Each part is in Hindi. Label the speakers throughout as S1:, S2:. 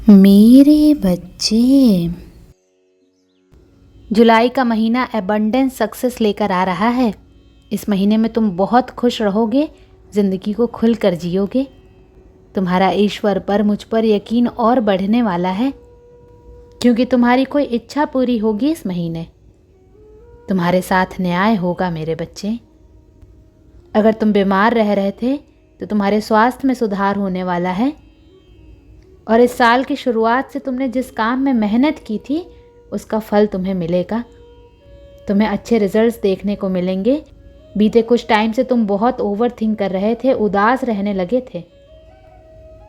S1: मेरे बच्चे, जुलाई का महीना एबंडेंस सक्सेस लेकर आ रहा है। इस महीने में तुम बहुत खुश रहोगे, ज़िंदगी को खुलकर जियोगे। तुम्हारा ईश्वर पर, मुझ पर यकीन और बढ़ने वाला है, क्योंकि तुम्हारी कोई इच्छा पूरी होगी इस महीने। तुम्हारे साथ न्याय होगा मेरे बच्चे। अगर तुम बीमार रह रहे थे तो तुम्हारे स्वास्थ्य में सुधार होने वाला है। और इस साल की शुरुआत से तुमने जिस काम में मेहनत की थी उसका फल तुम्हें मिलेगा। तुम्हें अच्छे रिजल्ट्स देखने को मिलेंगे। बीते कुछ टाइम से तुम बहुत ओवर थिंक कर रहे थे, उदास रहने लगे थे,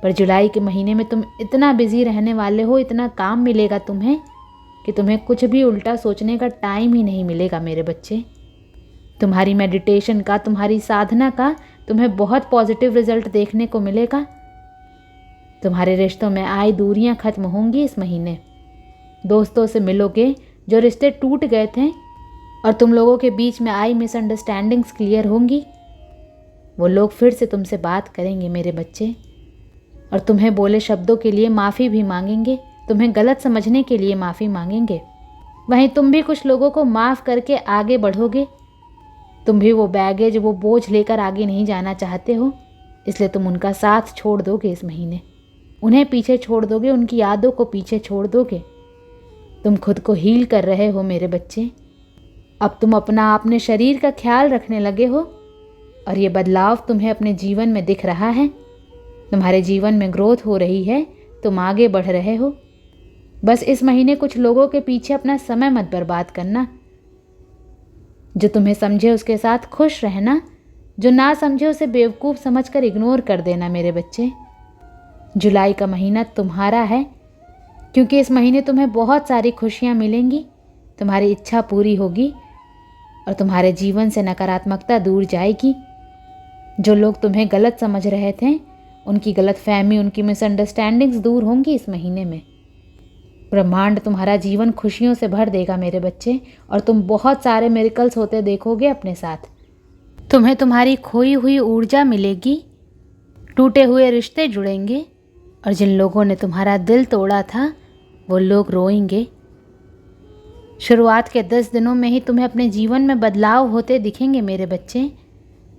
S1: पर जुलाई के महीने में तुम इतना बिजी रहने वाले हो, इतना काम मिलेगा तुम्हें कि तुम्हें कुछ भी उल्टा सोचने का टाइम ही नहीं मिलेगा मेरे बच्चे। तुम्हारी मेडिटेशन का, तुम्हारी साधना का तुम्हें बहुत पॉजिटिव रिजल्ट देखने को मिलेगा। तुम्हारे रिश्तों में आई दूरियां खत्म होंगी इस महीने। दोस्तों से मिलोगे, जो रिश्ते टूट गए थे और तुम लोगों के बीच में आई मिसअंडरस्टैंडिंग्स क्लियर होंगी। वो लोग फिर से तुमसे बात करेंगे मेरे बच्चे, और तुम्हें बोले शब्दों के लिए माफ़ी भी मांगेंगे, तुम्हें गलत समझने के लिए माफ़ी मांगेंगे। वहीं तुम भी कुछ लोगों को माफ़ करके आगे बढ़ोगे। तुम भी वो बैगेज, वो बोझ लेकर आगे नहीं जाना चाहते हो, इसलिए तुम उनका साथ छोड़ दोगे इस महीने। उन्हें पीछे छोड़ दोगे, उनकी यादों को पीछे छोड़ दोगे। तुम खुद को हील कर रहे हो मेरे बच्चे। अब तुम अपने शरीर का ख्याल रखने लगे हो, और ये बदलाव तुम्हें अपने जीवन में दिख रहा है। तुम्हारे जीवन में ग्रोथ हो रही है, तुम आगे बढ़ रहे हो। बस इस महीने कुछ लोगों के पीछे अपना समय मत बर्बाद करना। जो तुम्हें समझे उसके साथ खुश रहना, जो ना समझे उसे बेवकूफ़ समझकर इग्नोर कर देना मेरे बच्चे। जुलाई का महीना तुम्हारा है, क्योंकि इस महीने तुम्हें बहुत सारी खुशियाँ मिलेंगी। तुम्हारी इच्छा पूरी होगी और तुम्हारे जीवन से नकारात्मकता दूर जाएगी। जो लोग तुम्हें गलत समझ रहे थे, उनकी गलतफहमी, उनकी मिसअंडरस्टैंडिंग्स दूर होंगी इस महीने में। ब्रह्मांड तुम्हारा जीवन खुशियों से भर देगा मेरे बच्चे, और तुम बहुत सारे मिरेकल्स होते देखोगे अपने साथ। तुम्हें तुम्हारी खोई हुई ऊर्जा मिलेगी, टूटे हुए रिश्ते जुड़ेंगे, और जिन लोगों ने तुम्हारा दिल तोड़ा था वो लोग रोएंगे। शुरुआत के 10 दिनों में ही तुम्हें अपने जीवन में बदलाव होते दिखेंगे मेरे बच्चे।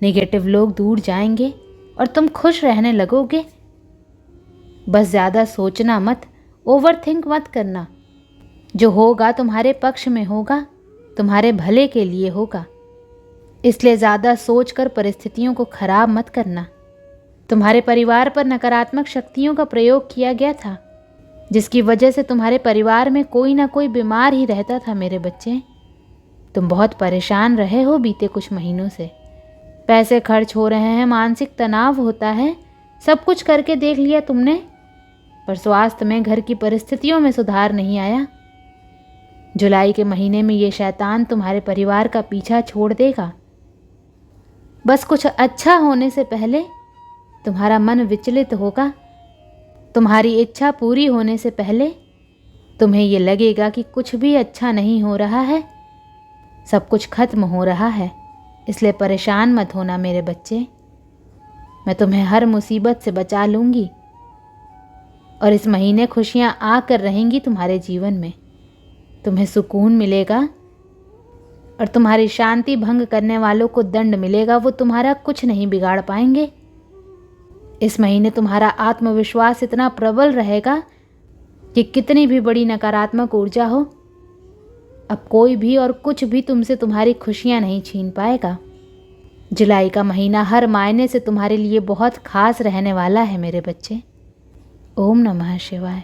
S1: नेगेटिव लोग दूर जाएंगे और तुम खुश रहने लगोगे। बस ज़्यादा सोचना मत, ओवर थिंक मत करना। जो होगा तुम्हारे पक्ष में होगा, तुम्हारे भले के लिए होगा। इसलिए ज़्यादा सोचकर परिस्थितियों को खराब मत करना। तुम्हारे परिवार पर नकारात्मक शक्तियों का प्रयोग किया गया था, जिसकी वजह से तुम्हारे परिवार में कोई ना कोई बीमार ही रहता था मेरे बच्चे। तुम बहुत परेशान रहे हो बीते कुछ महीनों से। पैसे खर्च हो रहे हैं, मानसिक तनाव होता है। सब कुछ करके देख लिया तुमने, पर स्वास्थ्य में, घर की परिस्थितियों में सुधार नहीं आया। जुलाई के महीने में ये शैतान तुम्हारे परिवार का पीछा छोड़ देगा। बस कुछ अच्छा होने से पहले तुम्हारा मन विचलित होगा। तुम्हारी इच्छा पूरी होने से पहले तुम्हें ये लगेगा कि कुछ भी अच्छा नहीं हो रहा है, सब कुछ खत्म हो रहा है। इसलिए परेशान मत होना मेरे बच्चे। मैं तुम्हें हर मुसीबत से बचा लूँगी, और इस महीने खुशियाँ आकर रहेंगी तुम्हारे जीवन में। तुम्हें सुकून मिलेगा, और तुम्हारी शांति भंग करने वालों को दंड मिलेगा। वो तुम्हारा कुछ नहीं बिगाड़ पाएंगे। इस महीने तुम्हारा आत्मविश्वास इतना प्रबल रहेगा कि कितनी भी बड़ी नकारात्मक ऊर्जा हो, अब कोई भी और कुछ भी तुमसे तुम्हारी खुशियाँ नहीं छीन पाएगा। जुलाई का महीना हर मायने से तुम्हारे लिए बहुत खास रहने वाला है मेरे बच्चे। ओम नमः शिवाय।